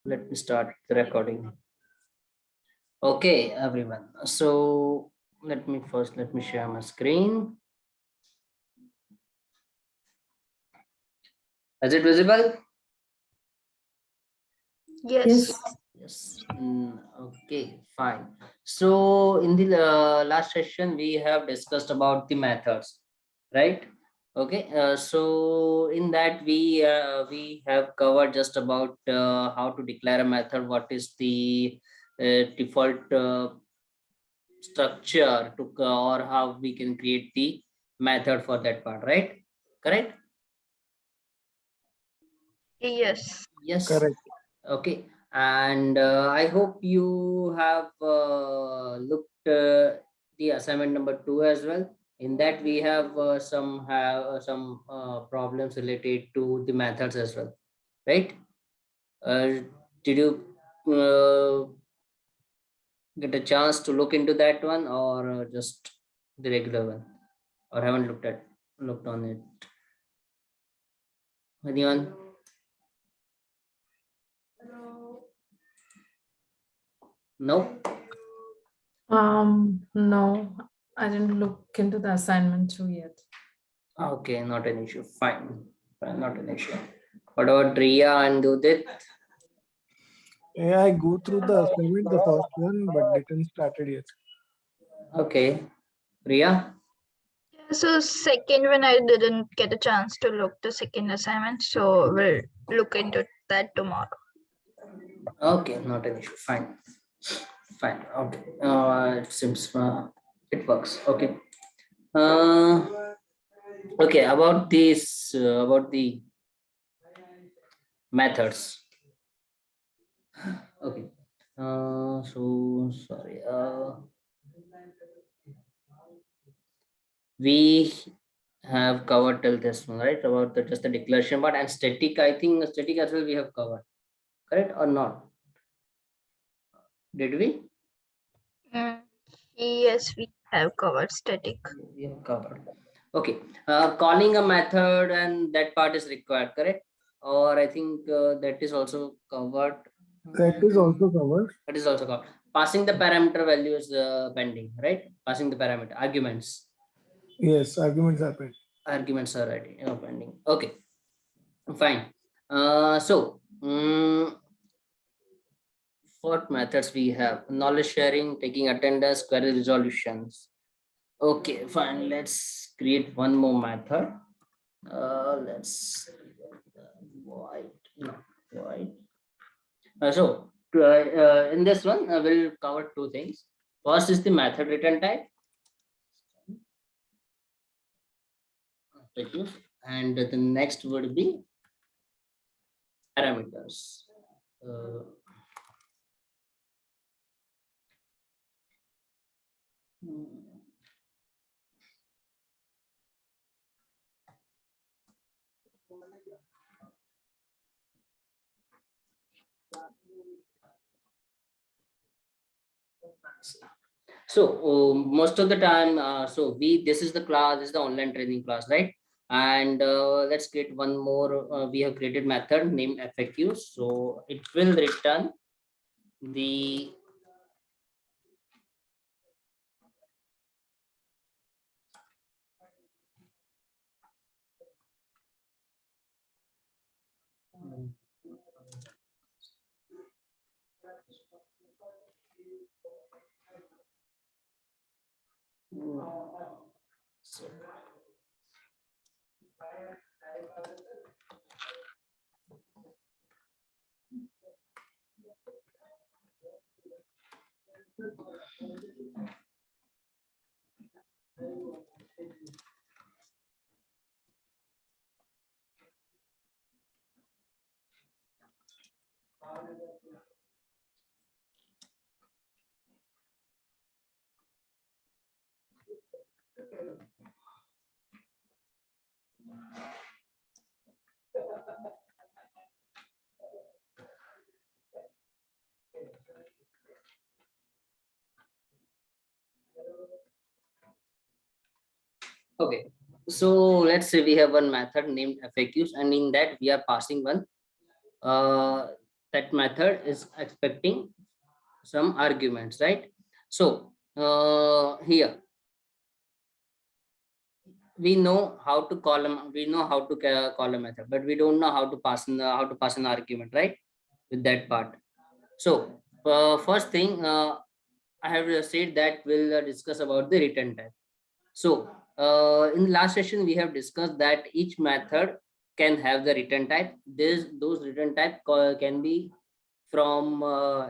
Let me start the recording. Okay, everyone. So let me share my screen. Is it visible? Yes. Yes. Okay, fine. So in the last session, we have discussed about the methods, right? Okay. So in that we have covered just about how to declare a method, what is the default structure to or how we can create the method for that part, right? Correct? Yes. Yes. Correct. Okay. And I hope you have looked the assignment number 2 as well. In that we have some problems related to the methods as well, right? Did you get a chance to look into that one, or just the regular one, or haven't looked on it? Anyone? No. No, I didn't look into the assignment too yet. Okay, not an issue. Fine. Fine, not an issue. What about Ria and Udit? Yeah, I go through the assignment, the first one, but didn't started yet. Okay. Ria? So second one, I didn't get a chance to look the second assignment, so we'll look into that tomorrow. Okay, not an issue. Fine. Fine. Okay. It seems it works. Okay. Uh, okay. About the methods. Okay. So sorry. We have covered till this one, right? About just the declaration part and static. I think static as well we have covered. Correct or not? Did we? Mm, Yes, we have covered static. We have covered. Okay. Calling a method and that part is required, correct? Or I think that is also covered. That is also covered. That is also covered. Passing the parameter values pending, right? Passing the parameter arguments. Yes, arguments are pending. Arguments are ready, pending. Okay, fine. What methods we have? Knowledge sharing, taking attendance, query resolutions. Okay, fine. Let's create one more method. Let's void, no, void. In this one, we'll cover two things. First is the method return type, and the next would be parameters. Uh, So most of the time, this is the class, this is the online training class, right? And let's create one more. We have created method named FAQ, so it will return the okay. So let's say we have one method named FAQs, and in that we are passing one that method is expecting some arguments, right? So here we know how to call them, we know how to call a method, but we don't know how to pass in an argument, right? With that part. So first thing, I have said that we'll discuss about the return type. So in the last session, we have discussed that each method can have the return type. Those return type can be from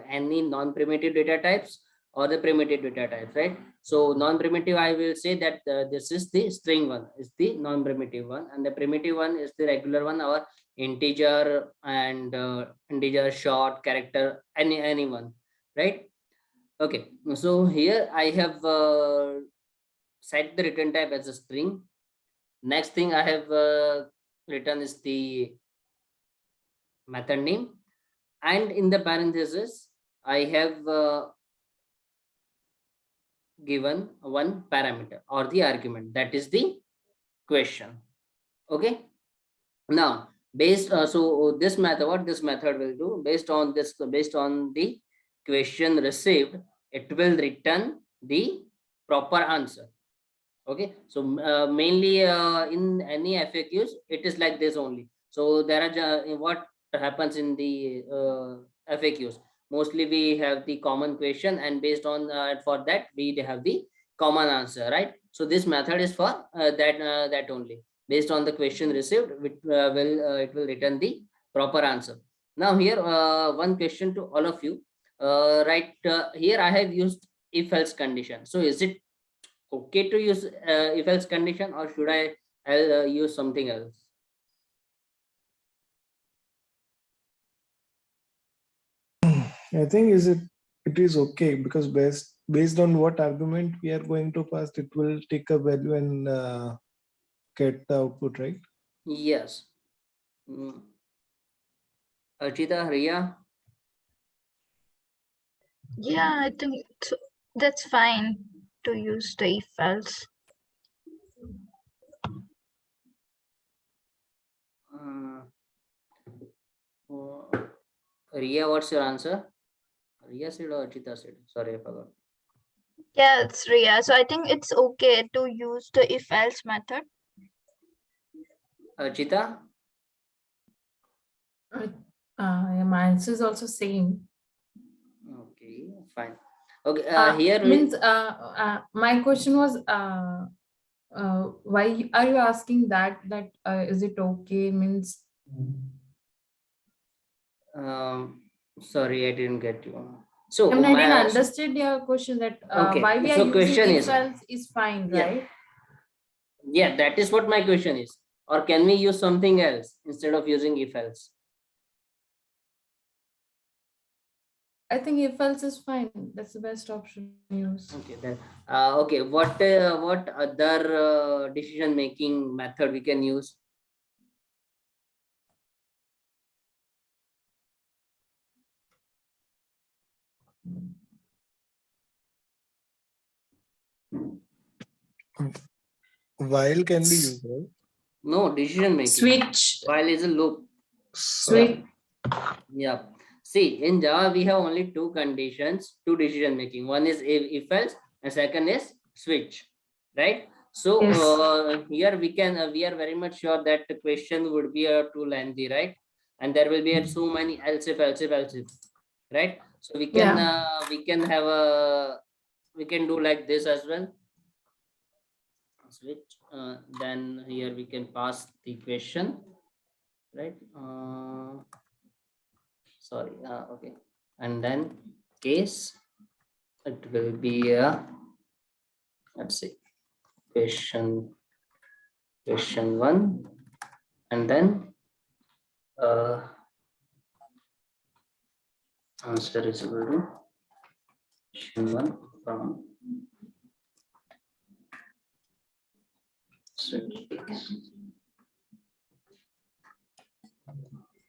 any non-primitive data types or the primitive data types, right? So non-primitive, I will say that this is the string one, is the non-primitive one, and the primitive one is the regular one, or integer and integer, short, character, anyone, right? Okay, so here I have set the return type as a string. Next thing I have written is the method name, and in the parenthesis I have given one parameter or the argument, that is the question. Okay, now based so this method, what this method will do, based on the question received, it will return the proper answer. Okay, so mainly in any FAQs it is like this only. So there are what happens in the FAQs, mostly we have the common question, and based on for that we have the common answer, right? So this method is for that only. Based on the question received, it will return the proper answer. Now here one question to all of you, right? Here I have used if else condition. So is it okay to use if else condition, or should I use something else? I think it is okay, because based on what argument we are going to pass, it will take a value and get the output, right? Yes. Archita, Ria? Yeah, I think that's fine to use the if else. Ria, what's your answer? Ria said or Archita said? Sorry, I forgot. Yeah, it's Ria. So I think it's okay to use the if else method. Archita? Yeah, my answer is also same. Okay, fine. Okay, here Means my question was why are you asking that is it okay, means sorry, I didn't get you. So I mean, I didn't my understand your question, that Okay, why we are so using question if is- else is fine, Yeah. right? yeah, that is what my question is. Or can we use something else instead of using if else? I think if else is fine. That's the best option to use. Okay, then okay, what other decision making method we can use? While can be used, right? No, decision making. Switch. While is a loop. Switch. Yeah. See, in Java we have only two conditions, two decision making. One is if else, and second is switch, right? So Yes. here we are very much sure that the question would be too lengthy, right? And there will be so many else if, right? So we can have we can do like this as well. Switch. Then here we can pass the question, right? Sorry, okay, and then case, it will be let's see, question one, and then answer is equal to question one from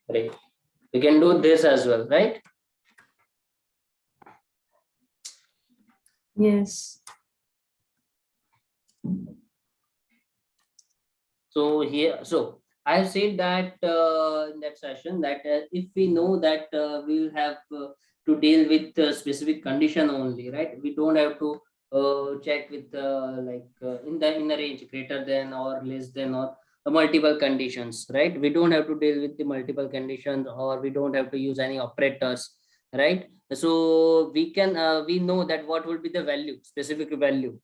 right. We can do this as well, right? Yes. So here, so I've said that in that session that if we know that we will have to deal with specific condition only, right? We don't have to check with in the range greater than or less than or multiple conditions, right? We don't have to deal with the multiple conditions, or we don't have to use any operators, right? So we know that what will be the value, specific value,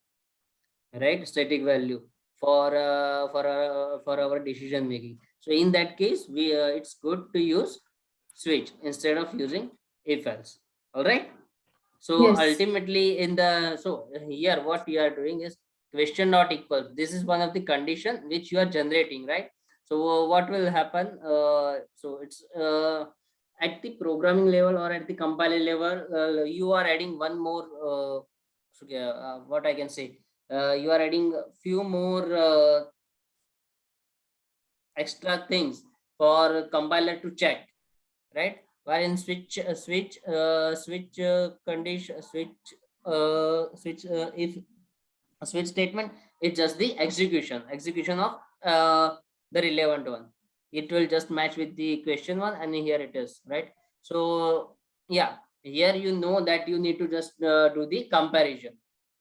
right? Static value for our decision making. So in that case, we it's good to use switch instead of using if else. All right. So Yes. ultimately in the, so here what you are doing is question not equal. This is one of the condition which you are generating, right? So what will happen? So it's at the programming level or at the compiler level, you are adding one more. What I can say, you are adding a few more extra things for compiler to check, right? While in condition if a switch statement, it's just the execution of the relevant one. It will just match with the question one, and here it is, right? So yeah, here you know that you need to just do the comparison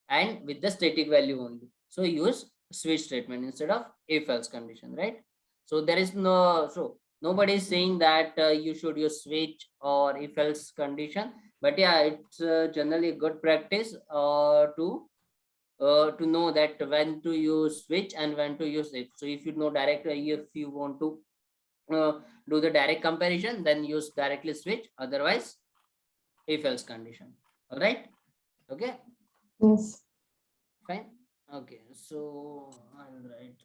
and with the static value only. So use switch statement instead of if else condition, right? So there is no, so nobody is saying that you should use switch or if else condition, but yeah, it's generally a good practice to know that when to use switch and when to use if. So if you know direct, if you want to do the direct comparison, then use directly switch, otherwise if else condition. All right. Okay, Yes. fine. Okay, so I'll write.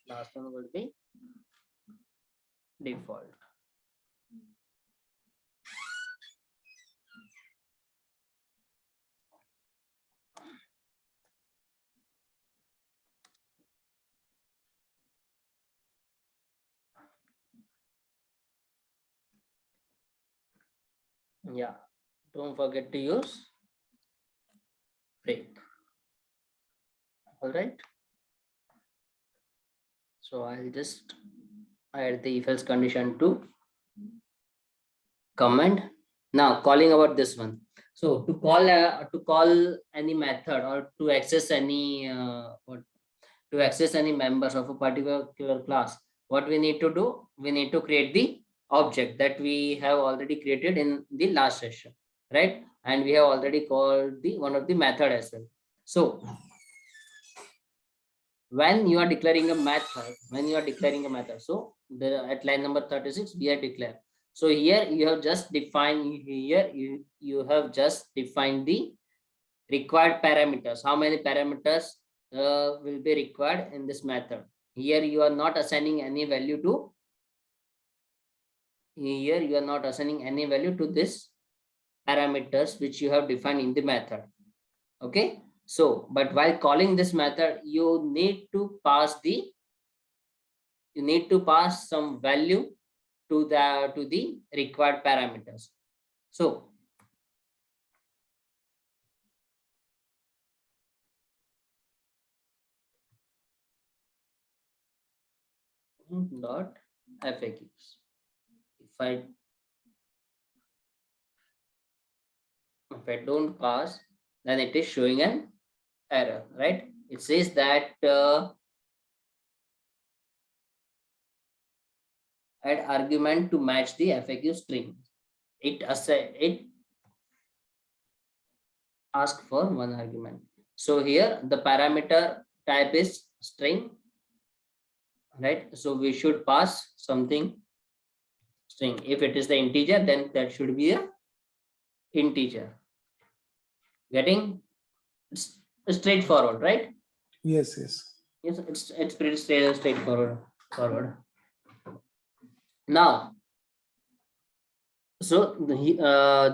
Last one will be default. Yeah, don't forget to use break. All right. So I'll just add the if else condition to command. Now calling about this one. So to call any method or to access any to access any members of a particular class, what we need to do, we need to create the object that we have already created in the last session, right? And we have already called the one of the method as well. So when you are declaring a method, so at line number 36 we are declare. So here you have just defined, you have just defined the required parameters. How many parameters will be required in this method? Here you are not assigning any value to, this parameters which you have defined in the method. Okay, so but while calling this method, you need to pass some value to the required parameters. So dot FAQs. If I don't pass, then it is showing an error, right? It says that add argument to match the FAQ string. It asks for one argument. So here the parameter type is string, right? So we should pass something string. If it is the integer, then that should be a integer. Getting straightforward, right? Yes, yes. Yes, it's pretty straightforward. Now, so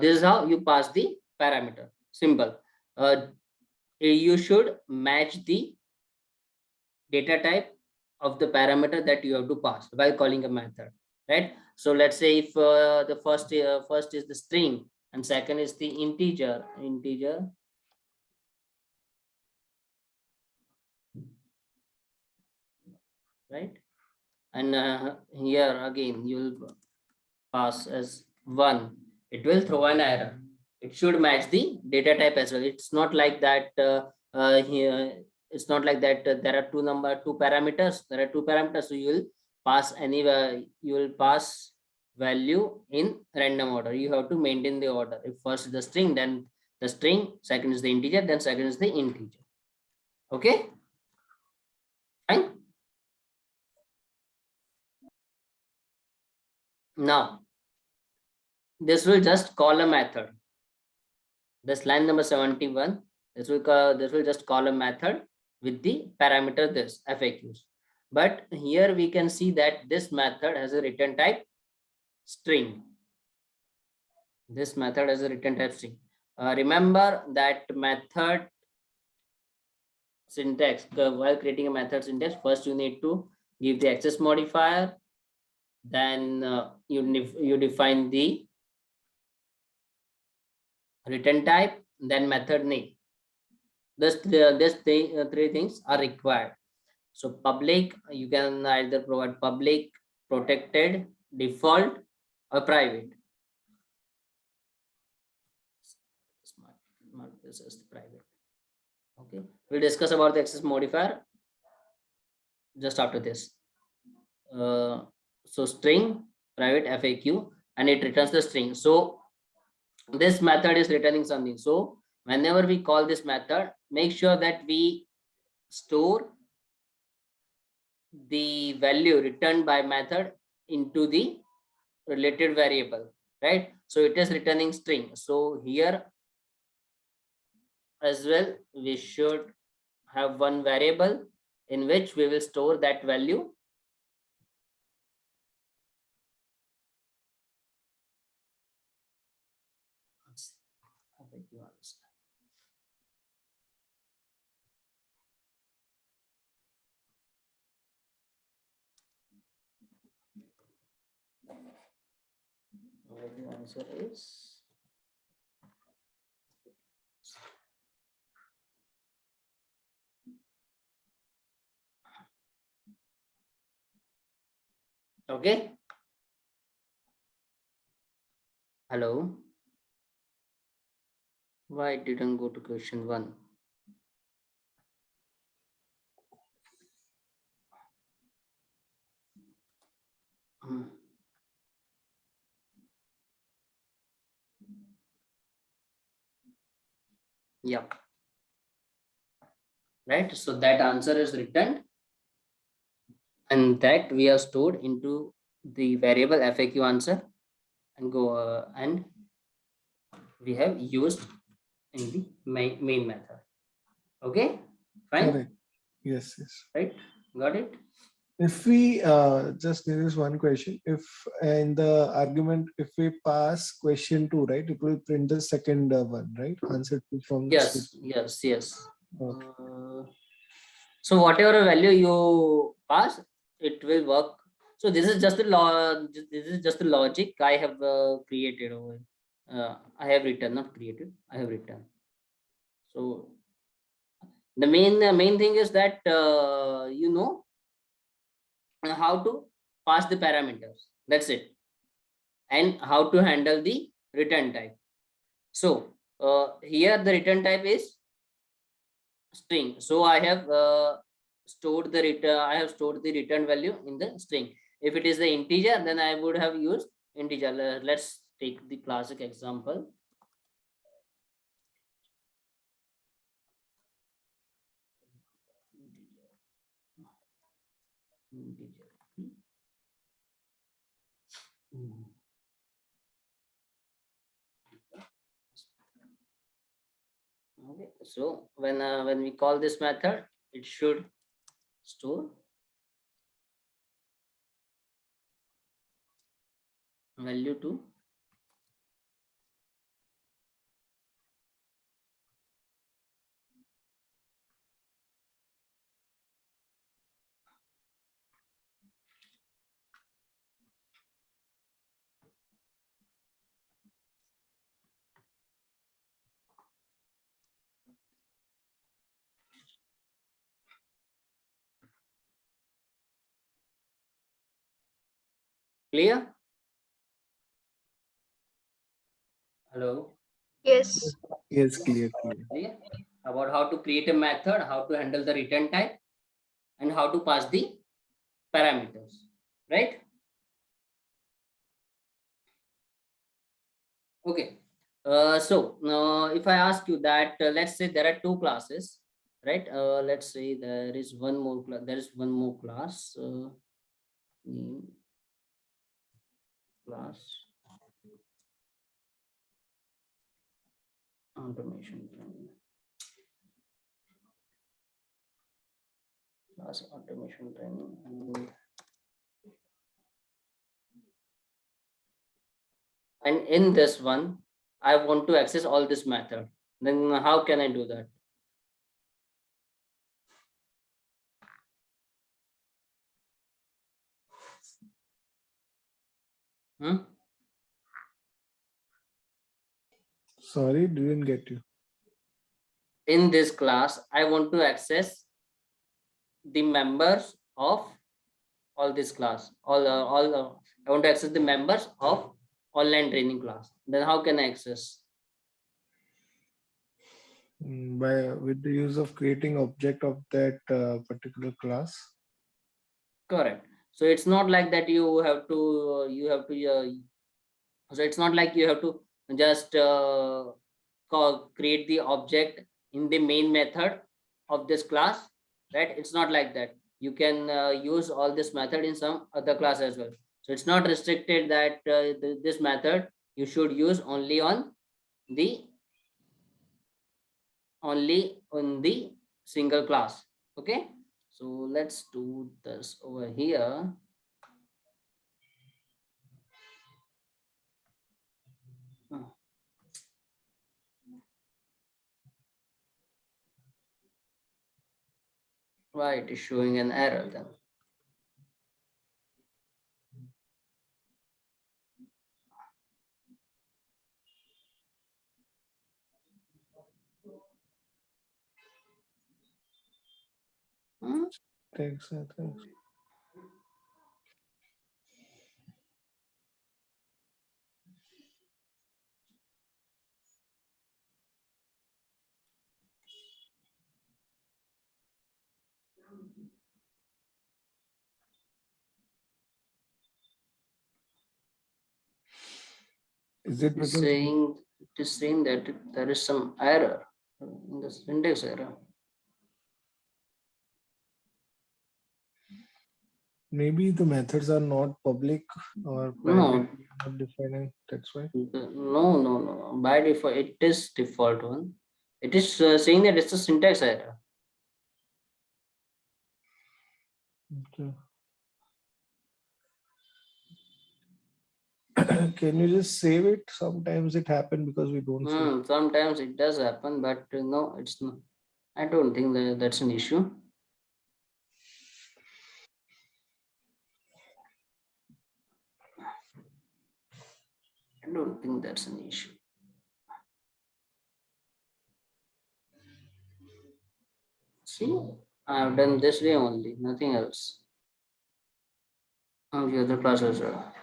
this is how you pass the parameter. Simple. You should match the data type of the parameter that you have to pass while calling a method, right? So let's say if the first is the string and second is the integer, right? And here again you will pass as 1, it will throw an error. It should match the data type as well. It's not like that here, it's not like that there are two parameters. There are two parameters, so you will pass anywhere, you will pass value in random order. You have to maintain the order. If first is the string, then the string, second is the integer, then second is the integer. Okay, fine. Now this will just call a method. This line number 71, this will just call a method with the parameter this FAQs. But here we can see that this method has a return type string. This method has a return type string. Remember that method syntax, while creating a method syntax, first you need to give the access modifier, then you define the return type, then method name. This three things are required. So public, you can either provide public, protected, default, or private. Mark this as private. Okay, we'll discuss about the access modifier just after this. So string, private, FAQ, and it returns the string. So this method is returning something. So whenever we call this method, make sure that we store the value returned by method into the related variable, right? So it is returning string. So here as well, we should have one variable in which we will store that value. The answer is okay. Hello. Why it didn't go to question 1? Yeah. Right. So that answer is returned, and that we have stored into the variable FAQ answer, and go and we have used in the main method. Okay, fine. Correct. Yes, yes. Right, got it. If we just there is one question. If in the argument, if we pass question 2, right, it will print the second one, right? Answer 2 from Yes, yes. Okay. So whatever value you pass, it will work. So this is just the law. This is just the logic I have created over. I have written, not created. I have written. So the main thing is that you know how to pass the parameters. That's it, and how to handle the return type. So here the return type is string. So I have stored the return. I have stored the return value in the string. If it is the integer, then I would have used integer. Let's take the classic example. Integer. Okay, so when we call this method, it should store value to Clear? Hello? Yes. Yes, clear, clear. Clear? About how to create a method, how to handle the return type, and how to pass the parameters, right? Okay. If I ask you that, let's say there are two classes, right? Let's say there is one more class. There is one more class. Name class automation training. Class automation training. And in this one, I want to access all this method. Then how can I do that? Hmm? Sorry, didn't get you. In this class, I want to access the members of all this class. I want to access the members of online training class. Then how can I access? By with the use of creating object of that particular class. Correct. So it's not like that so it's not like you have to just create the object in the main method of this class, right? It's not like that. You can use all this method in some other class as well. So it's not restricted that this method you should use only on the single class. Okay, so let's do this over here. Why it is showing an error then? Thanks. Is it because It is saying that there is some error in the syntax error. maybe the methods are not public or private, not defining? That's why. No. By default, it is default one. It is saying that it's a syntax error. Okay. Can you just save it? Sometimes it happens because we don't see. Sometimes it does happen, but no, it's not. I don't think that's an issue. I don't think that's an issue. See, I've done this way only, nothing else. The other classes are.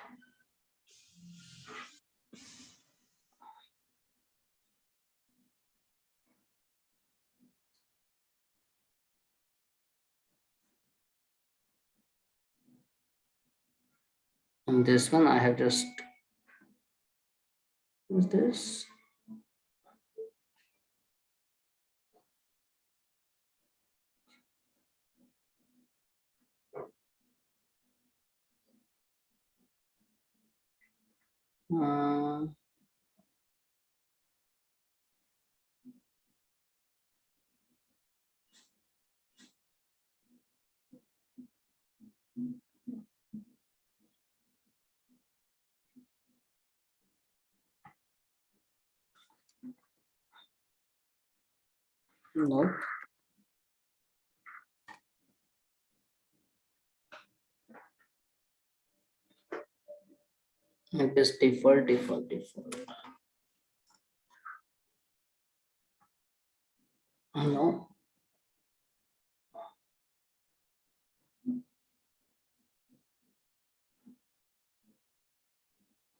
And this one I have just. What's this? Uh, no. It is default. No.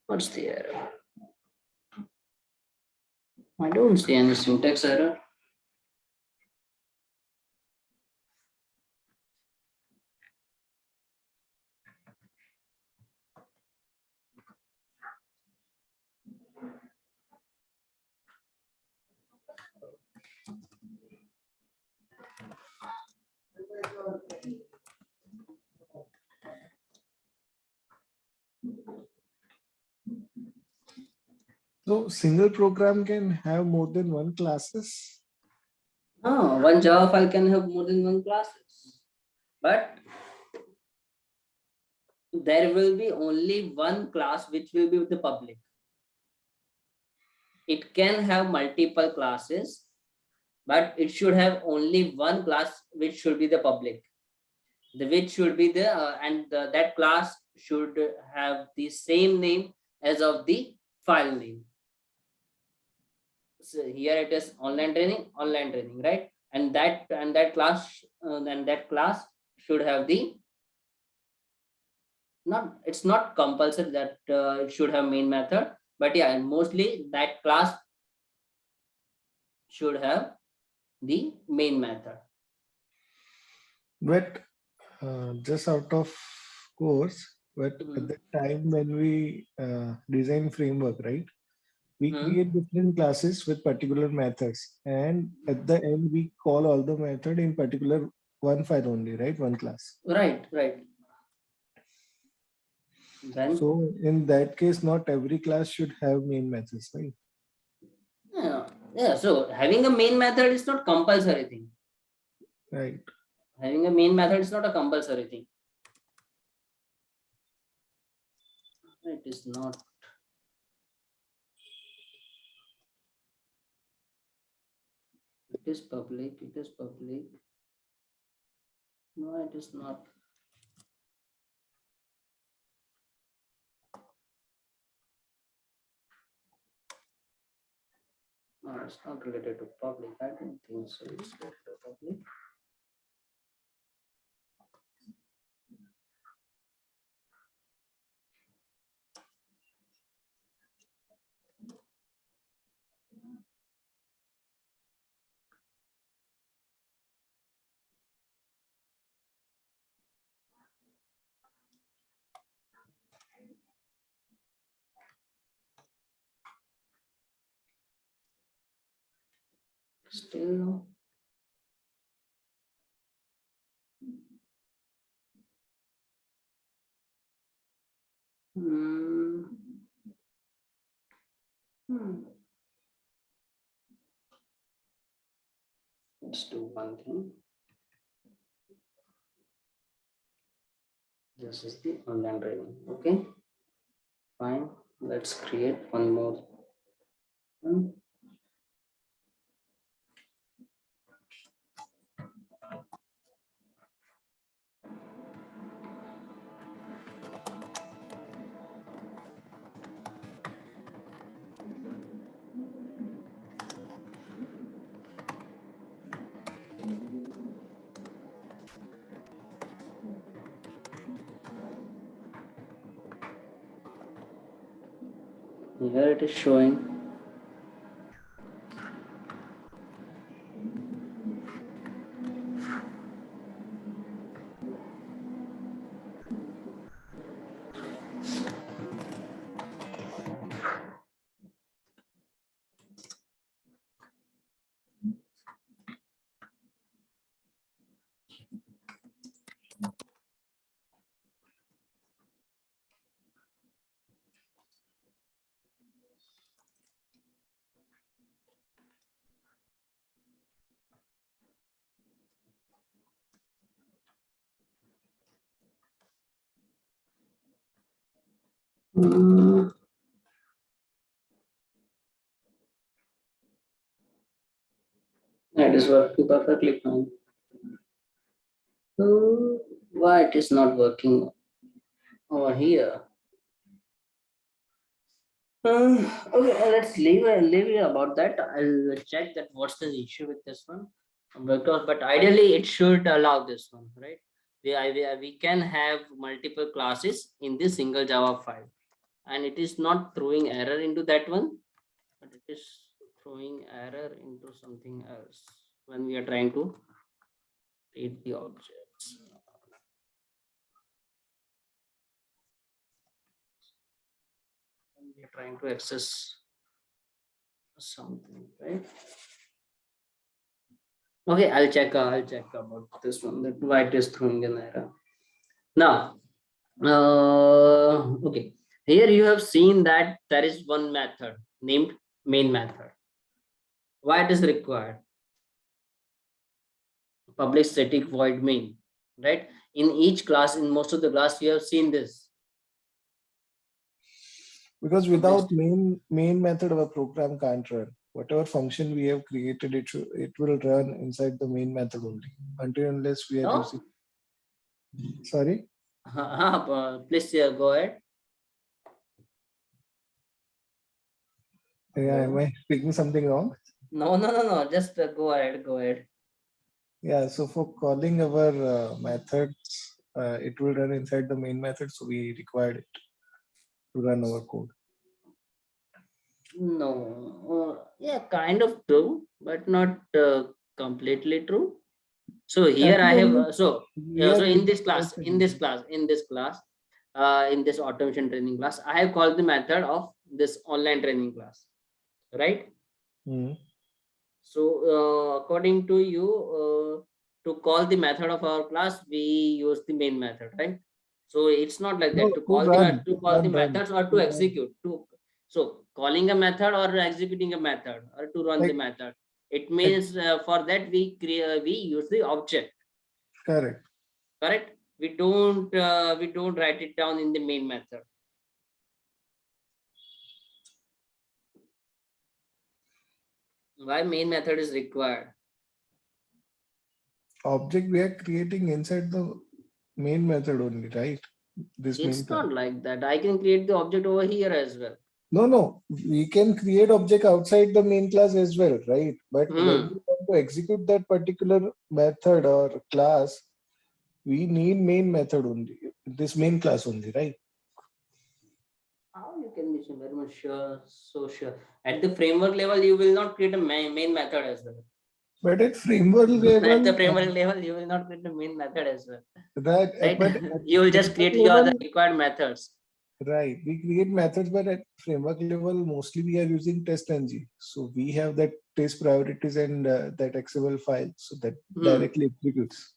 What's the error? I don't see any syntax error. So single program can have more than one classes. Oh, one Java file can have more than one classes, but there will be only one class which will be the public. It can have multiple classes, but it should have only one class which should be the public. The which should be the that class should have the same name as of the file name. So here it is online training, right? And that class should have the it's not compulsory that it should have main method, but yeah, mostly that class should have the main method. But just out of course, but Mhm. at the time when we design framework, right? We Mhm. create different classes with particular methods, and at the end we call all the method in particular one file only, right? One class. Right. Then So in that case, not every class should have main methods, right? yeah. So having a main method is not compulsory thing. Right. Having a main method is not a compulsory thing. It is not. It is public. It is public. No, it is not. No, it's not related to public. I don't think so. It's related to public. Still no. Hmm. Let's do one thing. This is the online training. Okay. Fine. Let's create one more one. Here it is showing. Hmm. It is working perfectly fine. So why it is not working over here? Okay, let's leave it about that. I'll check that what's the issue with this one. Because, but ideally it should allow this one, right? We can have multiple classes in this single Java file. and it is not throwing error into that one, but it is throwing error into something else when we are trying to read the objects. When we are trying to access something, right? Okay, I'll check about this one, that why it is throwing an error. Now, okay, here you have seen that there is one method named main method. Why it is required? Public static void main, right? In each class, in most of the class, you have seen this. Because without main method, our program can't run. Whatever function we have created, it will run inside the main method only, until unless we are No? using. Sorry. Please go ahead. Yeah, am I speaking something wrong? No. Just go ahead. Yeah. So for calling our methods, it will run inside the main method. So we required it to run our code. No, yeah, kind of true, but not completely true. So here I have in this class, in this automation training class, I have called the method of this online training class, right? So according to you, to call the method of our class, we use the main method, right? So it's not like that. To call the methods or to execute. So calling a method or executing a method or to run the method, it means for that we use the object. Correct. We don't write it down in the main method. Why main method is required? Object we are creating inside the main method only, right? It's not like that. I can create the object over here as well. No, we can create object outside the main class as well, right? But when we want to execute that particular method or class, we need main method only, this main class only, right? How you can be very much sure, so sure. At the framework level, you will not create a main method as well. But at framework level, at the framework level, you will not create a main method as well. Right. But you will just create your other required methods. Right. We create methods, but at framework level, mostly we are using test-ng. So we have that test priorities and that XML file, so that directly executes.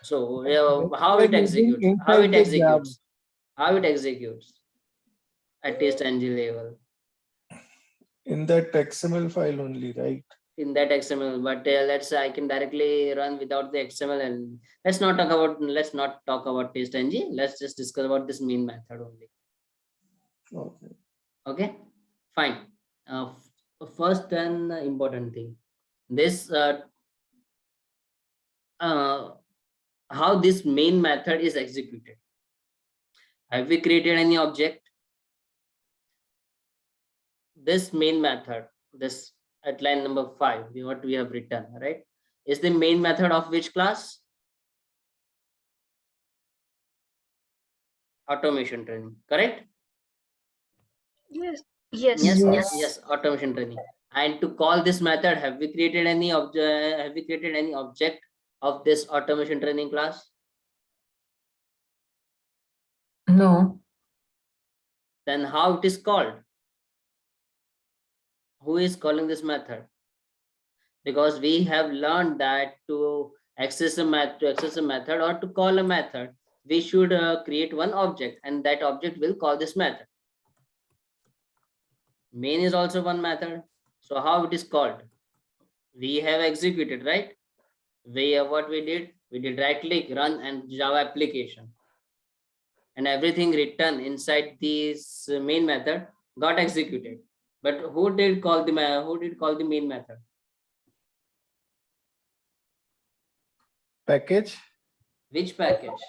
So how it executes? How it executes at test-ng level? In that XML file only, right? In that XML, but let's say I can directly run without the XML, and let's not talk about test-ng. Let's just discuss about this main method only. Okay, fine. First and important thing, this how this main method is executed. Have we created any object? This main method, this at line number 5, what we have written, right, is the main method of which class? Automation training, correct? Yes, automation training. And to call this method, have we created any object of this automation training class? No. Then how it is called? Who is calling this method? Because we have learned that to access a method or to call a method, we should create one object, and that object will call this method. Main is also one method. So how it is called? We have executed, right? What we did right click, run, and Java application, and everything written inside this main method got executed. But who did call the main method? Package. Which package?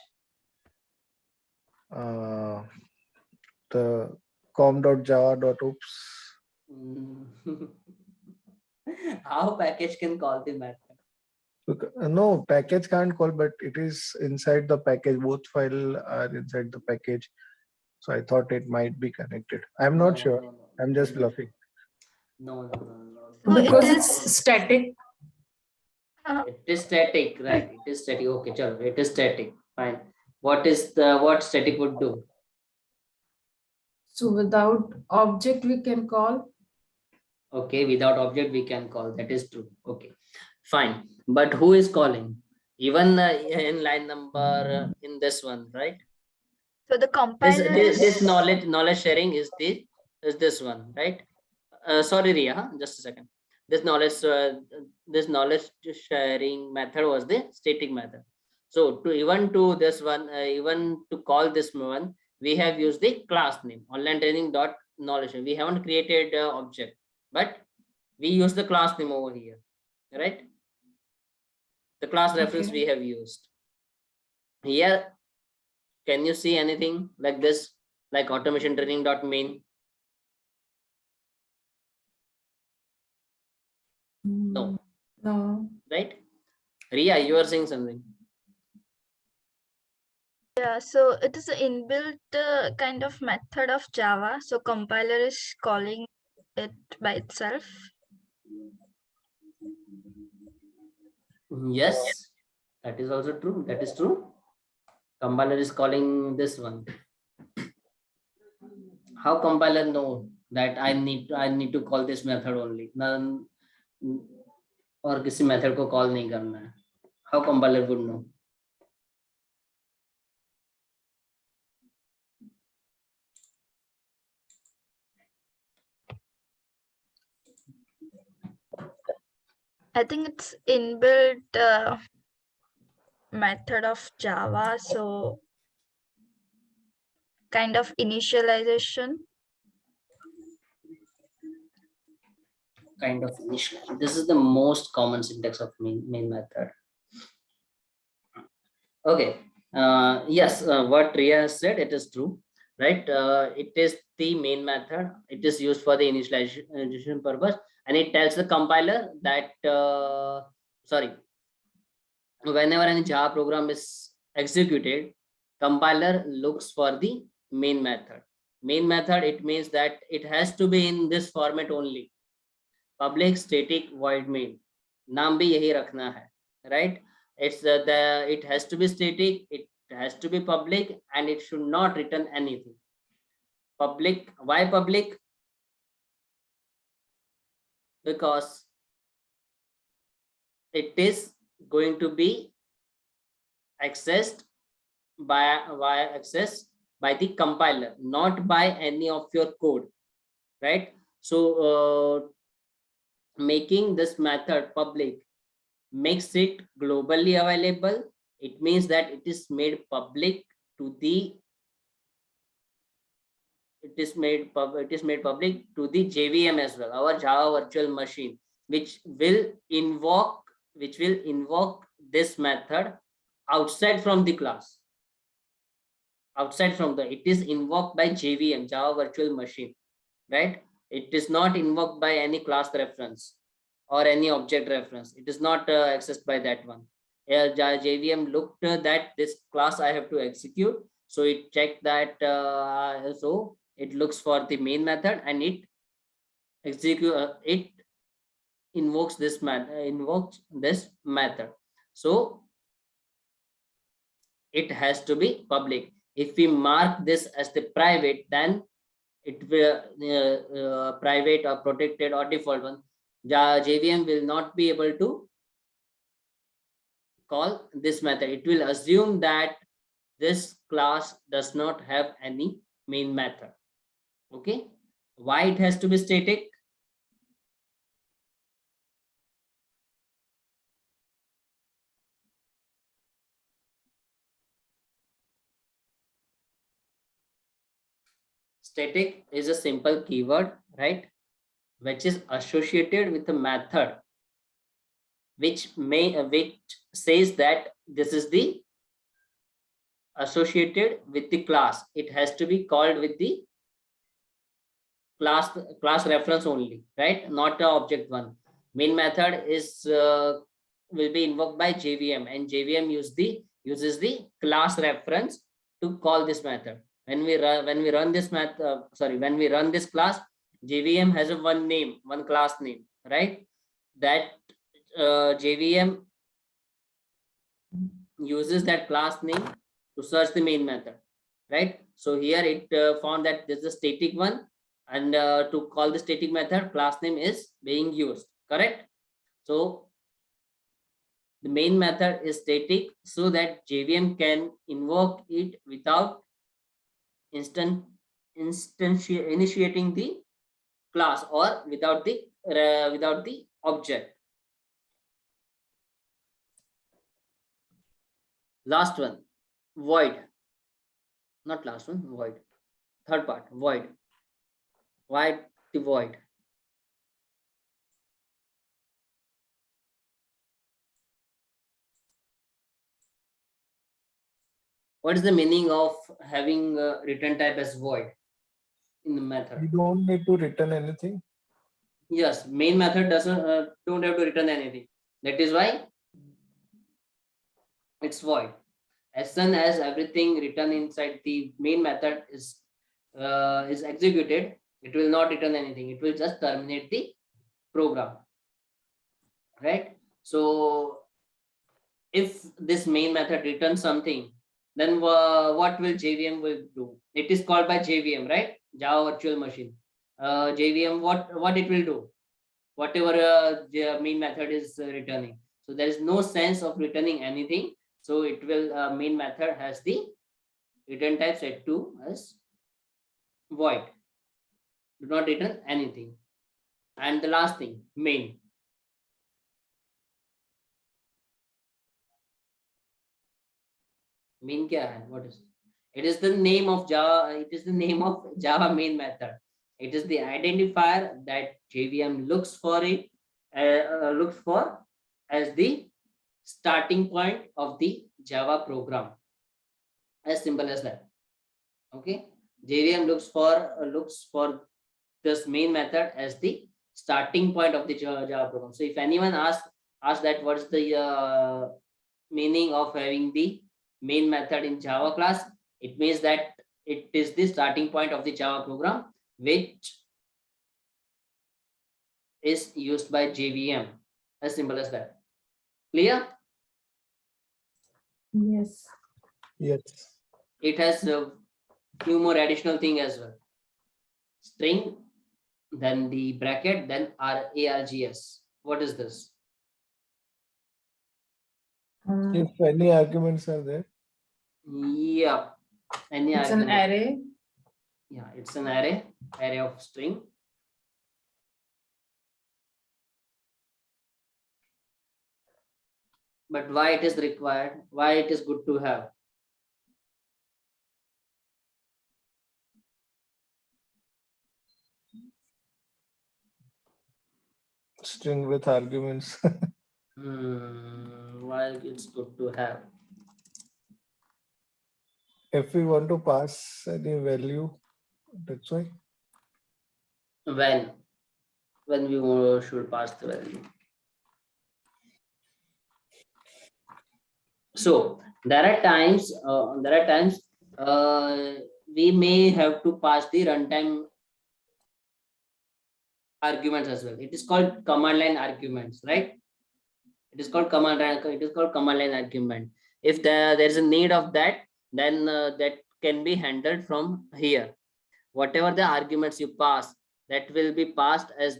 The com.java.oops. How package can call the method? No, package can't call, but it is inside the package. Both files are inside the package. So I thought it might be connected. I'm not sure. I'm just bluffing. No. So it Because is- it's static. It is static, right? It is static. Okay, chalo, it is static. Fine. What static would do? So without object, we can call. Okay, without object we can call. That is true. Okay, fine. But who is calling? Even in line number in this one, right? So the compiler This is knowledge sharing is this one, right? Sorry, Ria, huh? Just a second. This knowledge sharing method was the static method. So to this one, even to call this one, we have used the class name online training dot knowledge. We haven't created object, but we use the class name over here, right? The class reference Okay. we have used here. Can you see anything like this, like automation training dot main? No. No. Right? Ria, you are saying something. yeah, so it is an inbuilt kind of method of Java. So compiler is calling it by itself. Yes, that is also true. That is true. Compiler is calling this one. How compiler know that I need to call this method only? None और किसी method को call नहीं करना है. How compiler would know? I think it's inbuilt method of Java. So kind of initialization. Kind of initial. This is the most common syntax of main method. Okay. Yes, what Ria has said, it is true, right? It is the main method. It is used for the initialization purpose, and it tells the compiler that whenever any Java program is executed, compiler looks for the main method. Main method, it means that it has to be in this format only. Public static void main. नाम भी यही रखना है, right? It has to be static, it has to be public, and it should not return anything. Public, why public? Because it is going to be accessed by the compiler, not by any of your code, right? So making this method public makes it globally available. It means that it is made public to the public to the JVM as well, our Java virtual machine, which will invoke this method outside from the class. It is invoked by JVM, Java virtual machine, right? It is not invoked by any class reference or any object reference. It is not accessed by that one. JVM looked that this class I have to execute, so it checked that. So it looks for the main method and it invokes this method. So it has to be public. If we mark this as the private, then it will private or protected or default one. JVM will not be able to call this method. It will assume that this class does not have any main method. Okay, why it has to be static? Static is a simple keyword, right, which is associated with a method which says that this is the associated with the class. It has to be called with the class reference only, right? Not the object one. Main method is will be invoked by JVM, and JVM uses the class reference to call this method, when we run this when we run this class, JVM has a one class name, right? That JVM uses that class name to search the main method, right? So here it found that this is a static one, and to call the static method, class name is being used, correct? So the main method is static so that JVM can invoke it without initiating the class or without the object. Last one, void. Not last one, void. Third part, void. Why the void? What is the meaning of having return type as void in the We method? don't need to return anything. Yes, main method doesn't don't have to return anything. That is why it's void. As soon as everything written inside the main method is executed, it will not return anything. It will just terminate the program, right? So if this main method returns something, then what will JVM will do? It is called by JVM, right? Java Virtual Machine. JVM, what it will do? Whatever the main method is returning. So there is no sense of returning anything. So it will main method has the return type set to as void. Do not return anything. And the last thing, main. Main kya hai? What is it? Is the name of Java. It is the name of Java main method. It is the identifier that JVM looks for as the starting point of the Java program. As simple as that. Okay, JVM looks for this main method as the starting point of the Java program. So if anyone asks that what's the meaning of having the main method in Java class, it means that it is the starting point of the Java program, which is used by JVM. As simple as that. Clear? Yes. Yes. It has a few more additional thing as well. String, then the bracket, then args. What is this? If any arguments are there. Yeah. Any It's an argument? array. Yeah, it's an array of string. But why it is required? Why it is good to have? String with arguments. Why it's good to have? If we want to pass any value, that's why. When we should pass the value. So there are times we may have to pass the runtime arguments as well. It is called command line arguments, right? It is called command line argument. If there is a need of that, then that can be handled from here. Whatever the arguments you pass, that will be passed as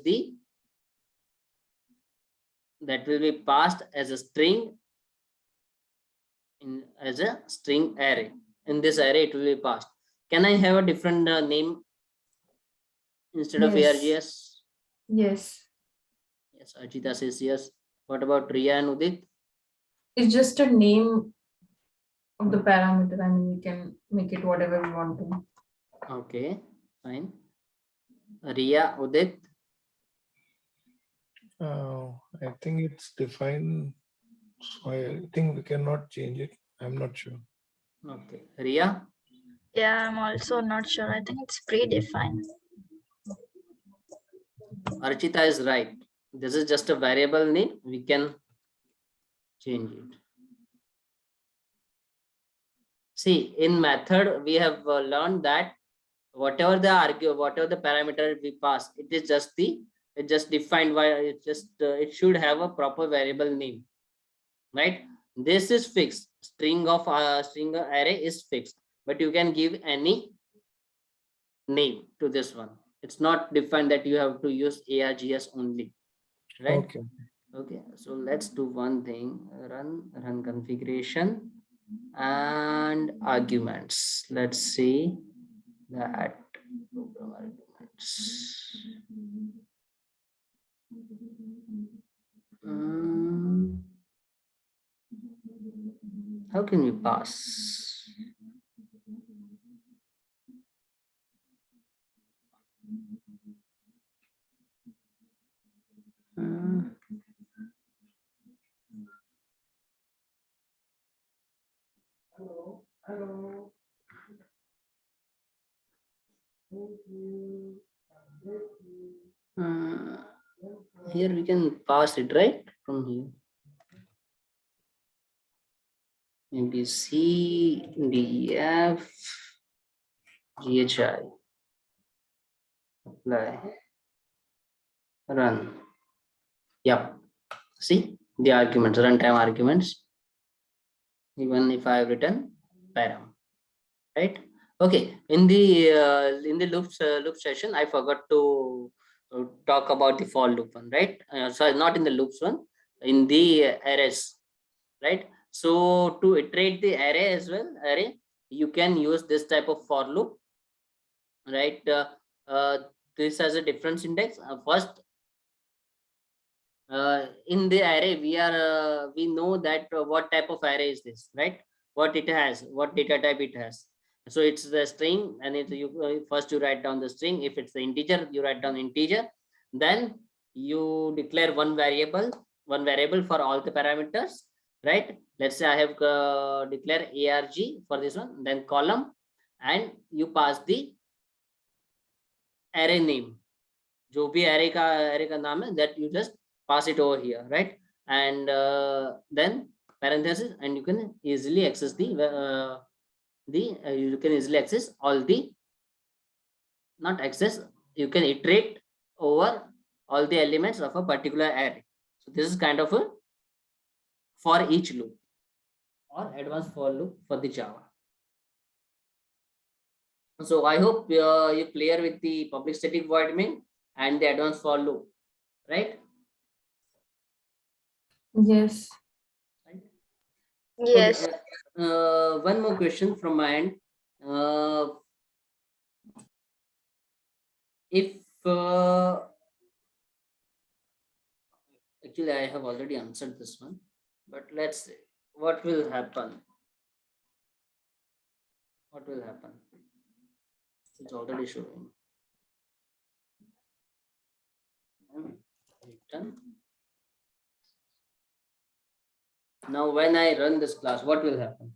a string as a string array. In this array, it will be passed. Can I have a different name instead of Yes. ARGS? Yes. Yes, Archita says yes. What about Riya and Udit? It's just a name of the parameter. I mean, we can make it whatever we want to. Okay, fine. Riya, Udit? I think it's defined. So I think we cannot change it. I'm not sure. Okay. Riya? Yeah, I'm also not sure. I think it's predefined. Archita is right. This is just a variable name. We can change it. See, in method, we have learned that whatever the parameter we pass, it just defined by it should have a proper variable name, right? This is fixed. String array is fixed, but you can give any name to this one. It's not defined that you have to use args only, right? Okay. Okay, so let's do one thing. Run configuration and arguments. Let's see that program arguments. How can we pass? Hello. Here we can pass it right from here. Maybe C, D, F, G, H, I. Apply. Run. Yep. See the arguments, runtime arguments. Even if I have written param, right? Okay. In the loop session, I forgot to talk about the for loop one, right? Sorry, not in the loops one, in the arrays, right? So to iterate the array, you can use this type of for loop, right? This has a different syntax. First, in the array, we know that what type of array is this, right? What it has, what data type it has. So it's the string, and first you write down the string. If it's the integer, you write down integer. Then you declare one variable for all the parameters, right? Let's say I have declared arg for this one, then column, and you pass the array name. जो भी array का नाम है, that you just pass it over here, right? And then parenthesis, and you can easily access you can easily access all the, not access, you can iterate over all the elements of a particular array. So this is kind of a for each loop or advanced for loop for the Java. So I hope you're clear with the public static void main and the advanced for loop, right? Yes. Right? Yes. Okay, one more question from my end. If actually I have already answered this one, but let's see what will happen. What will happen? It's already showing. Return. Now when I run this class, what will happen?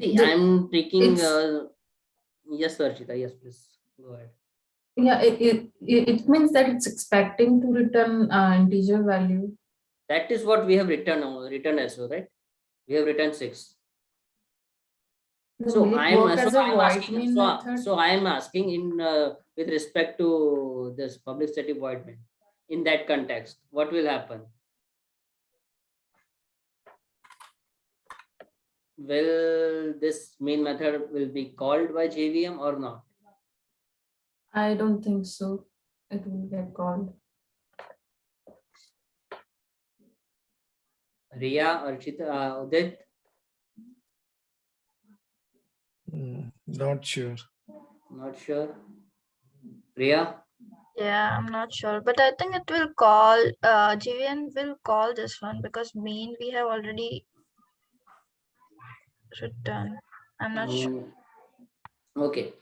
See, I'm taking yes, Archita, yes, please go ahead. Yeah, it means that it's expecting to return integer value. That is what we have written as well, right? We have written 6. So I am asking in with respect to this public static void main. In that context, what will happen? Will this main method will be called by JVM or not? I don't think so. It will get called. Riya, Archita, Udit? Not sure. Not sure. Riya? Yeah, I'm not sure, but I think it will call, GVN will call this one because main we have already written. I'm not sure. Okay,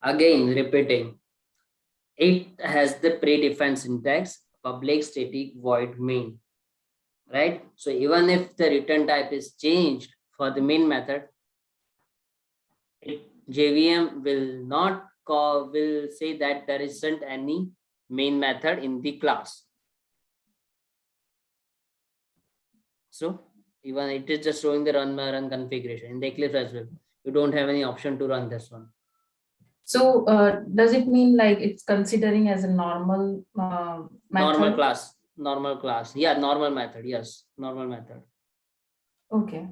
again repeating, it has the predefined syntax public static void main, right? So even if the return type is changed for the main method, JVM will not will say that there isn't any main method in the class. So even it is just showing the run configuration in the Eclipse as well. You don't have any option to run this one. So does it mean like it's considering as a normal Normal method? class. Yeah, normal method. Yes, normal method. Okay.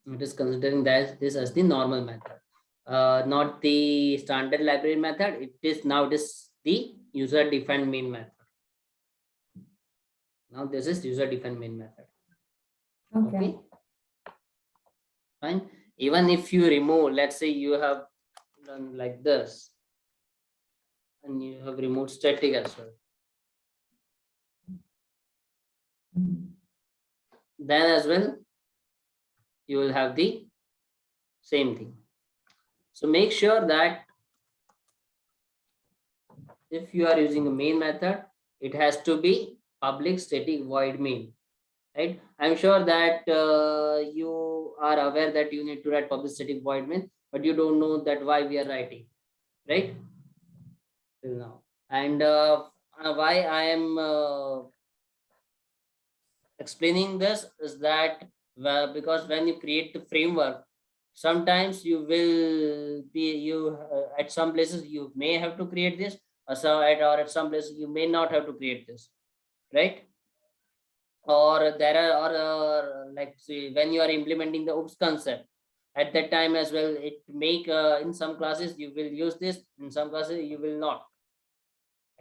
It is considering that this as the normal method, not the standard library method. It is the user defined main method. Now this is user defined main method. Okay. Fine. Even if you remove, let's say you have done like this, and you have removed static as well, then as well you will have the same thing. So make sure that if you are using a main method, it has to be public static void main, right? I'm sure that you are aware that you need to write public static void main, but you don't know that why we are writing, right? Till now. And why I am explaining this is that because when you create the framework, sometimes you will be at some places you may have to create this, or at some places you may not have to create this, right? Or there are, or like say when you are implementing the OOPS concept, at that time as well, it make in some classes you will use this, in some classes you will not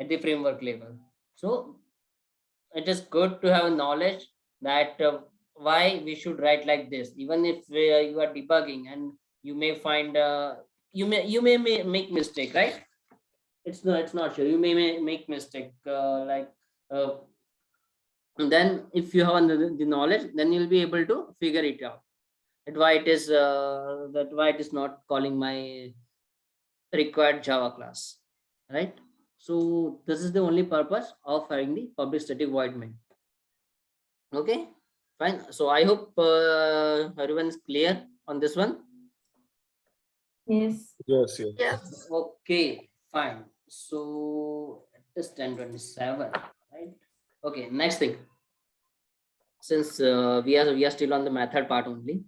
at the framework level. So it is good to have knowledge that why we should write like this. Even if you are debugging and you may find you may make mistake, right? It's not sure, you may make mistake, then if you have the knowledge, then you'll be able to figure it out, that why it is not calling my required Java class, right? So this is the only purpose of having the public static void main. Okay, fine. So I hope everyone is clear on this one. Yes. Yes, yes. Yeah. Okay, fine. So it is 10:27, right? Okay, next thing. Since we are still on the method part only,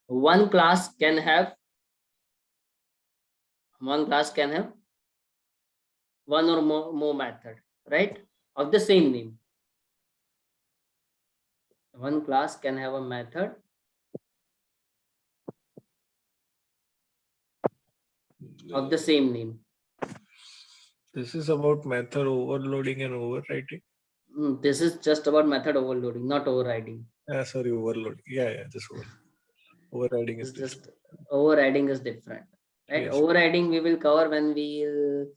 one class can have one or more method, right? Of the same name. One class can have a method of the same name. This is about method overloading and overwriting. This is just about method overloading, not overriding. Sorry, overload. Yeah, just overriding is different. Just overriding is different, right? Yes. Overriding we will cover when we will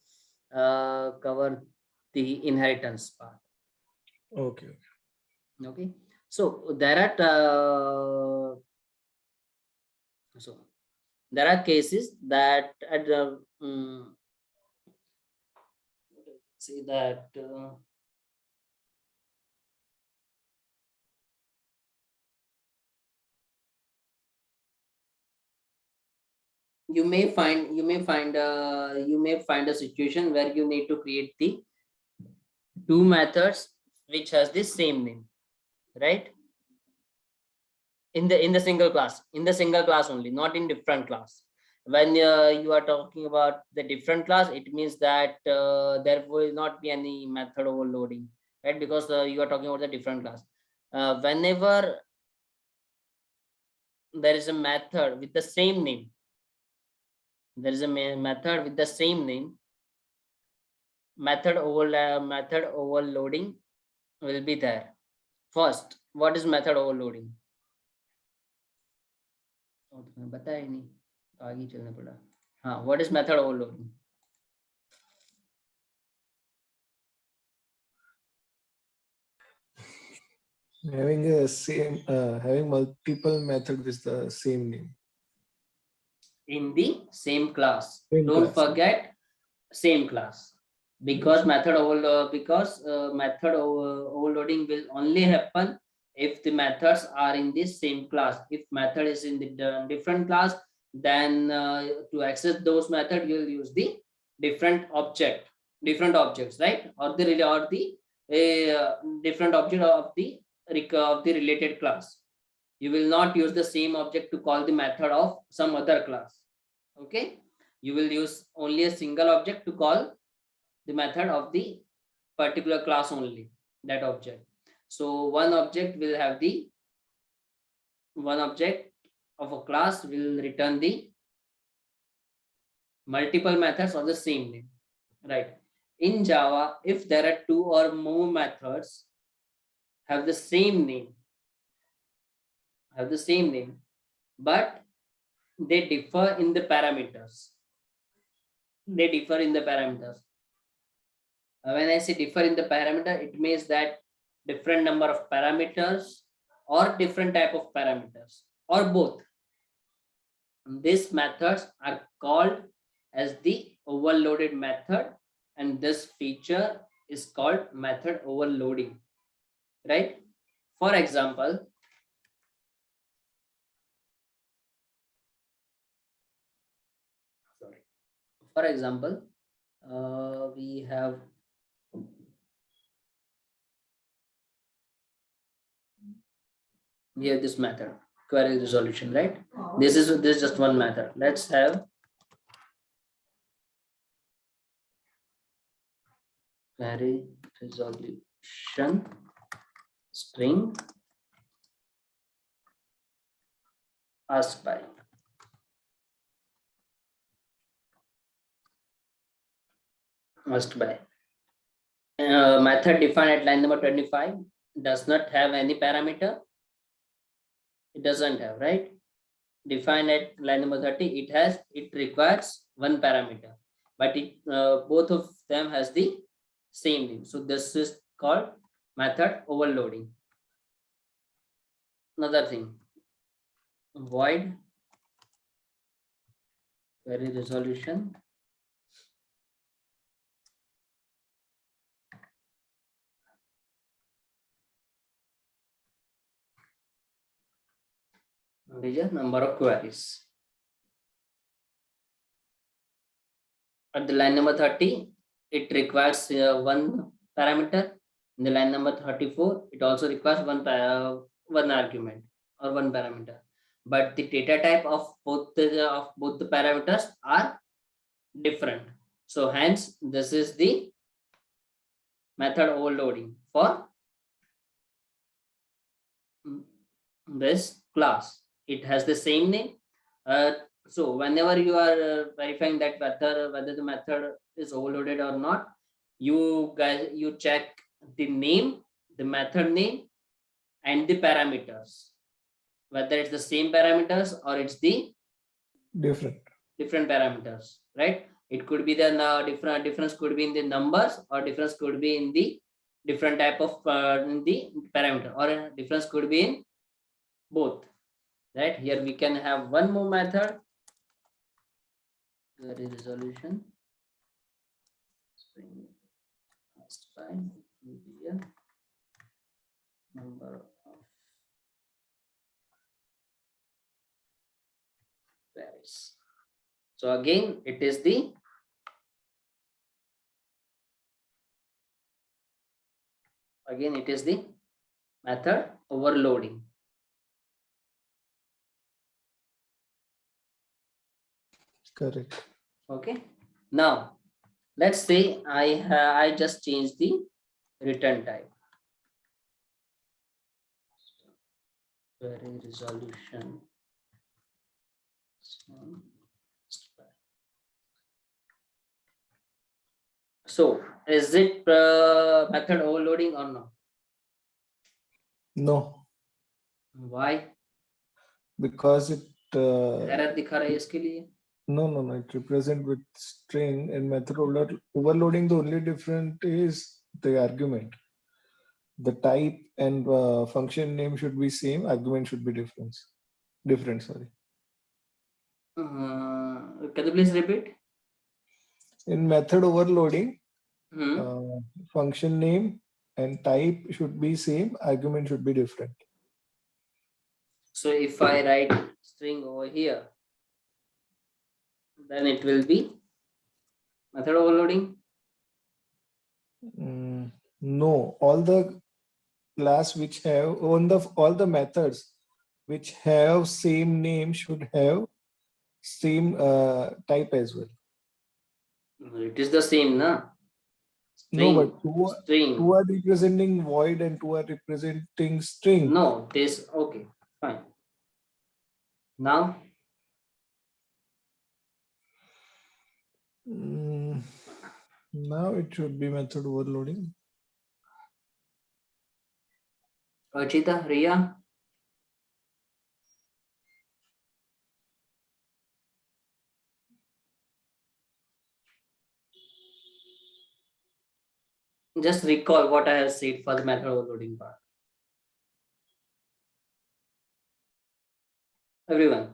cover the inheritance part. Okay. Okay, so there are cases that at the say that you may find a situation where you need to create the two methods which has the same name, right? In the single class only, not in different class. When you are talking about the different class, it means that there will not be any method overloading, right? Because you are talking about the different class. Whenever there is a method with the same name, method overloading will be there. First, what is method overloading? बताया ही नहीं, आगे चलना पड़ा. हाँ, what is method overloading? Having multiple methods with the same name In the same class. Same Don't class. forget same class, because method overloading will only happen if the methods are in the same class. If method is in the different class, then to access those methods you'll use the different objects, right? Or the different object of the related class. You will not use the same object to call the method of some other class. Okay, you will use only a single object to call the method of the particular class only, that object. So one object of a class will return the multiple methods of the same name, right? In Java, if there are two or more methods have the same name, but they differ in the parameters. When I say differ in the parameter, it means that different number of parameters or different type of parameters or both. These methods are called as the overloaded method, and this feature is called method overloading, right? For example, we have this method, query resolution, right? This is just one method. Let's have query resolution string asked by. Method defined at line number 25 does not have any parameter. It doesn't have, right? Defined at line number 30, it requires one parameter, but both of them has the same name. So this is called method overloading. Another thing, void query resolution integer number of queries. At the line number 30, it requires one parameter. In the line number 34, it also requires one argument or one parameter. But the data type of both the parameters are different. So hence, this is the method overloading for this class. It has the same name. So whenever you are verifying that whether the method is overloaded or not, you check the name, the method name, and the parameters, whether it's the same parameters or it's the different parameters, right? It could be the difference could be in the numbers, or difference could be in the different type of in the parameter, or a difference could be in both, right? Here we can have one more method, query resolution string asked by number of queries. So again, it is the method overloading. correct. Okay. Now, let's say I just changed the return type. Query resolution. So, is it method overloading or not? No, Why? because it Error दिखा रहा है इसके लिए. no, it represent with string, and method overloading. The only different is the argument. The type and function name should be same. Argument should be different. Sorry. Can you please repeat? In method overloading, Hmm. function name and type should be same. Argument should be different. So if I write string over here, then it will be Method overloading? No, all the class which have all the methods which have same name should have same type as well. It is the same, na? No, String. but two String. are representing void and two are representing string. No, this okay, fine. Now Now it should be method overloading. Archita, Riya. Just recall what I have said for the method overloading part. Everyone.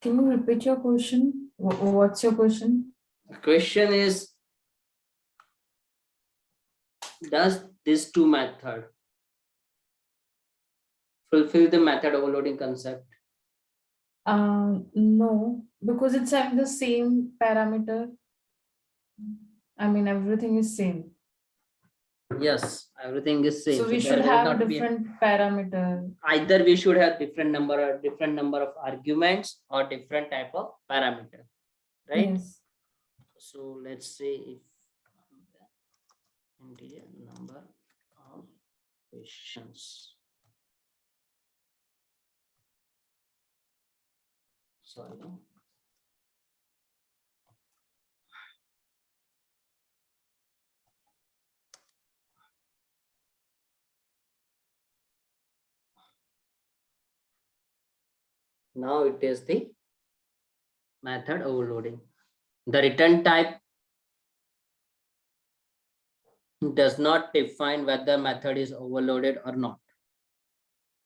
Can you repeat your question? What's your question? The question is, does this two method fulfill the method overloading concept? No, because it's having the same parameter. I mean, everything is same. Yes, everything is same. So we there should will have not a be different parameter. either we should have different number of arguments or different type of parameter, right? Yes. So let's say if integer number of questions. Sorry. Now it is the method overloading. The return type does not define whether method is overloaded or not.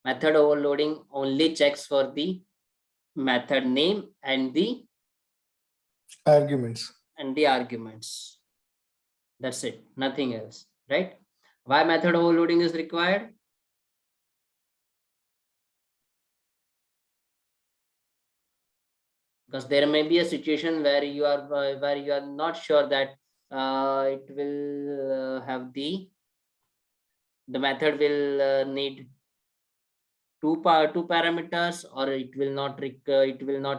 Method overloading only checks for the method name and the Arguments. arguments. That's it, nothing else, right? Why method overloading is required? Because there may be a situation where you are not sure that it will have the method will need two parameters, or it will not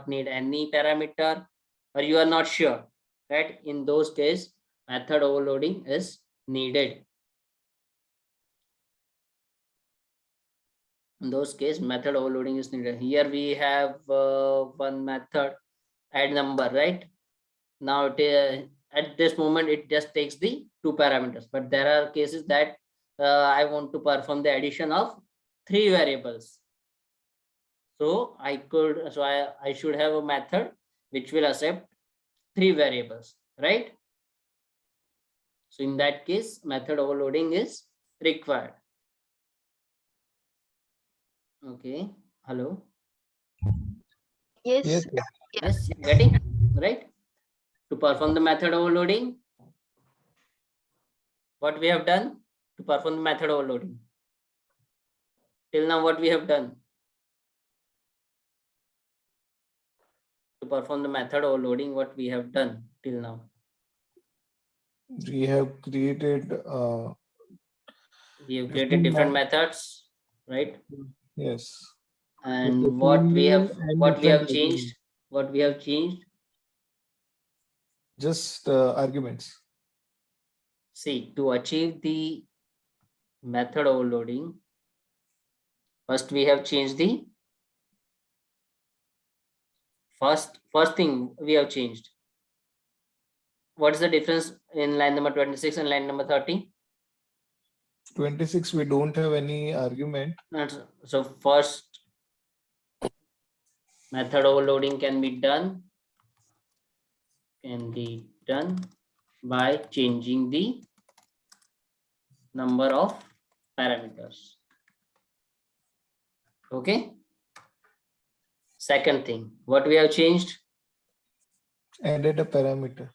need any parameter, or you are not sure, right? In those cases, method overloading is needed. In those cases, method overloading is needed. Here we have one method, add number, right? Now at this moment it just takes the two parameters, but there are cases that I want to perform the addition of 3 variables. So I should have a method which will accept 3 variables, right? So in that case, method overloading is required. Okay, hello. Yes. Yes, getting right? To perform the method overloading, what we have done to perform the method overloading? Till now, what we have done? To perform the method overloading, what we have done till now? We have created different methods, right? Yes. And what we have changed? What we have changed? Just arguments. See, to achieve the method overloading, first we have changed the first thing we have changed. What is the difference in line number 26 and line number 30? 26, we don't have any argument. So first, method overloading can be done by changing the number of parameters. Okay. Second thing, what we have changed? Added a parameter.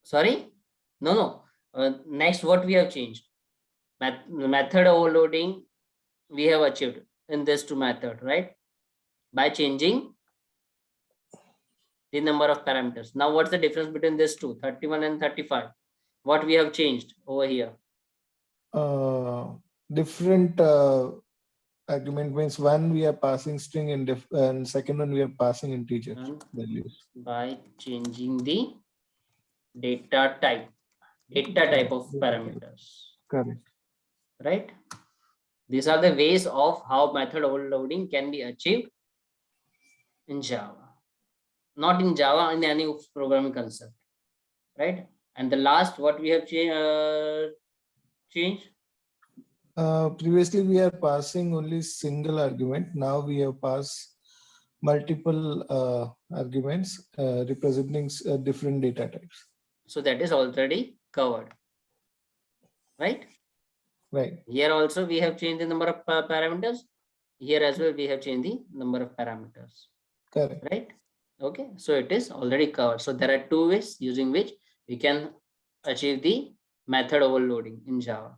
Sorry? No. Next, what we have changed? Method overloading we have achieved in this two method, right? By changing the number of parameters. Now, what's the difference between these two, 31 and 35? What we have changed over here? Different argument means one we are passing string and second one we are passing integer values. By changing the data type of parameters. Correct. Right? These are the ways of how method overloading can be achieved in Java. Not in Java, in any programming concept. Right? And the last, what we have changed? Previously we are passing only single argument. Now we have passed multiple arguments representing different data types. So that is already covered. Right? Right. Here also we have changed the number of parameters. Here as well we have changed the number of parameters. Correct. Right? Okay. So it is already covered. So there are two ways using which we can achieve the method overloading in Java.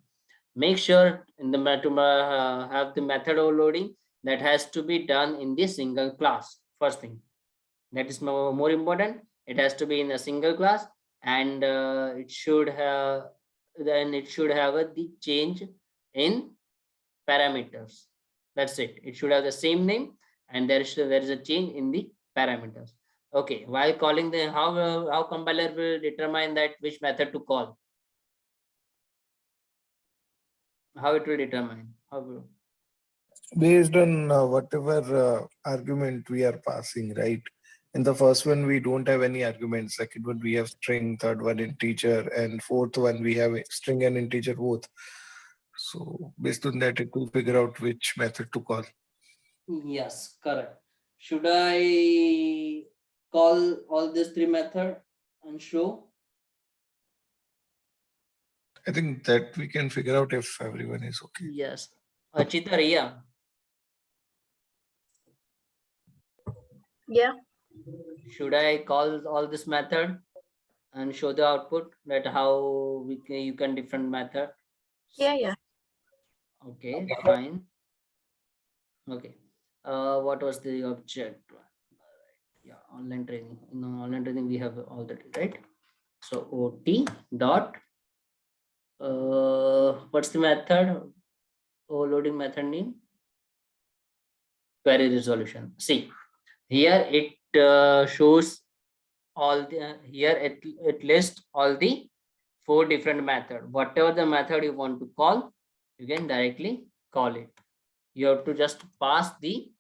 Make sure in the have the method overloading that has to be done in the single class. First thing, that is more important. It has to be in a single class, and it should have the change in parameters. That's it. It should have the same name, and there is a change in the parameters. Okay. While calling the how compiler will determine that which method to call? How it will determine? How? Based on whatever argument we are passing, right? In the first one, we don't have any arguments. Second one, we have string. Third one, integer. And fourth one, we have a string and integer both. So based on that, it will figure out which method to call. Yes, correct. Should I call all these three methods and show? I think that we can figure out if everyone is okay. Yes. Achita, Riya. Yeah. Should I call all this method and show the output that how you can different method? Yeah. Okay, fine. Okay. What was the object? Yeah, online training. In online training we have already, right? So OT dot what's the method? Overloading method name? Query resolution. See, here it shows all the here it lists all the 4 different method. Whatever the method you want to call, you can directly call it. You have to just pass the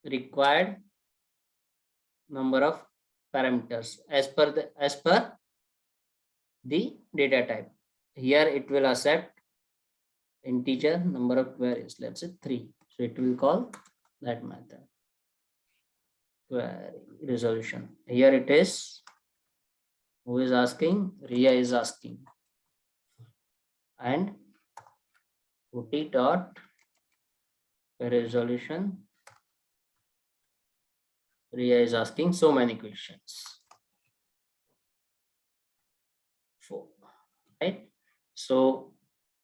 required number of parameters as per the data type. Here it will accept integer number of queries, let's say 3. So it will call that method. Query resolution. Here it is. Who is asking? Riya is asking. And OT dot query resolution. Riya is asking so many questions. 4. Right? So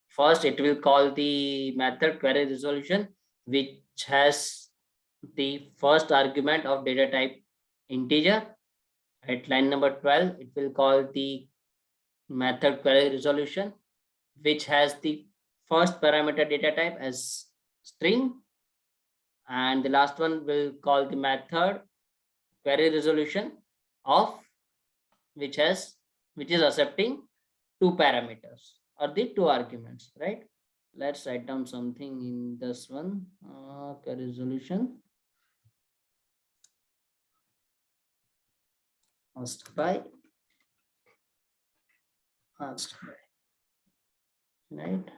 first it will call the method query resolution, which has the first argument of data type integer. At line number 12, it will call the method query resolution, which has the first parameter data type as string. And the last one will call the method query resolution of which is accepting 2 parameters or the 2 arguments, right? Let's write down something in this one. Query resolution asked by right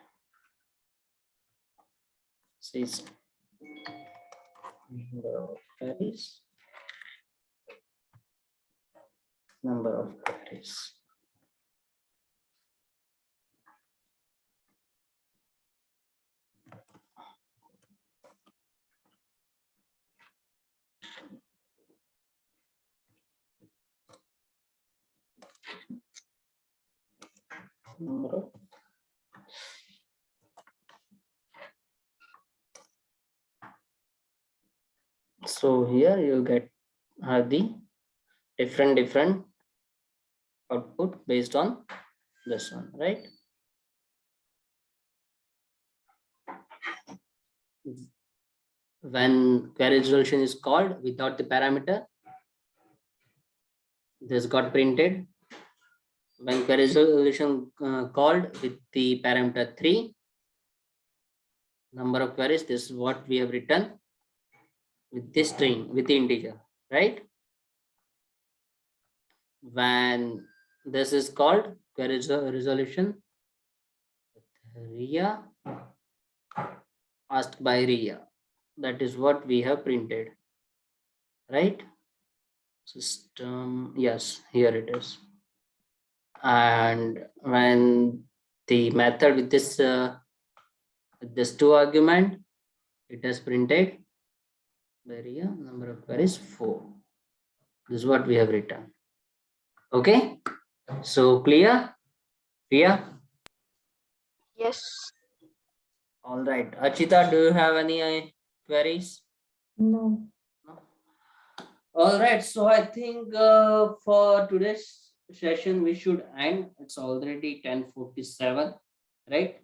says number of queries, number of queries. number of so here you get the different output based on this one, right? When query resolution is called without the parameter, this got printed. When query resolution called with the parameter 3, number of queries, this is what we have written with this string, with the integer, right? When this is called query resolution RIA, asked by RIA, that is what we have printed, right? System, yes, here it is. And when the method with this 2 argument, it has printed by RIA, number of queries 4. This is what we have written. Okay, so clear? Priya? Yes. All right. Achita, do you have any queries? No. No? All right. So I think for today's session, we should end. It's already 10:47, right?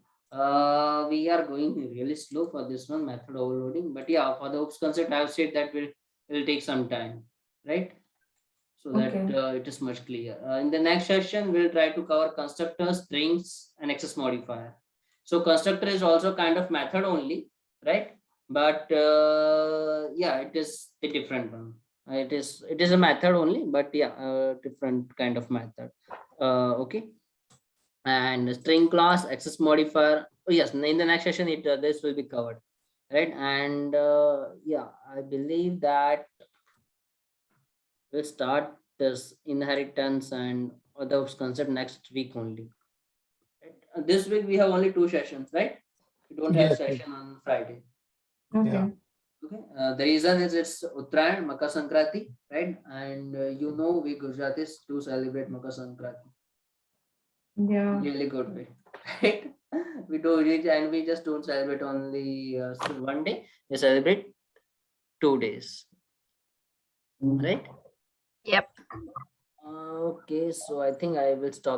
We are going really slow for this one, method overloading. But yeah, for the OOPS concept, I've said that will take some time, right? So that Okay. it is much clear. In the next session, we'll try to cover constructors, strings, and access modifier. So constructor is also kind of method only, right? But yeah, it is a different one. It is a method only, but yeah, different kind of method. Okay. And string class, access modifier. Oh yes, in the next session, this will be covered, right? And yeah, I believe that we'll start this inheritance and other concept next week only. Right? This week we have only 2 sessions, right? We don't have Yes, yes. session on Friday. Okay. Yeah. Okay. The reason is it's Uttarayan, Makar Sankranti, right? And you know we Gujaratis do celebrate Makar Sankranti. Yeah. Really good way, right? We do it and we just don't celebrate only one day. We celebrate 2 days, right? Yep. Okay, so I think I will stop.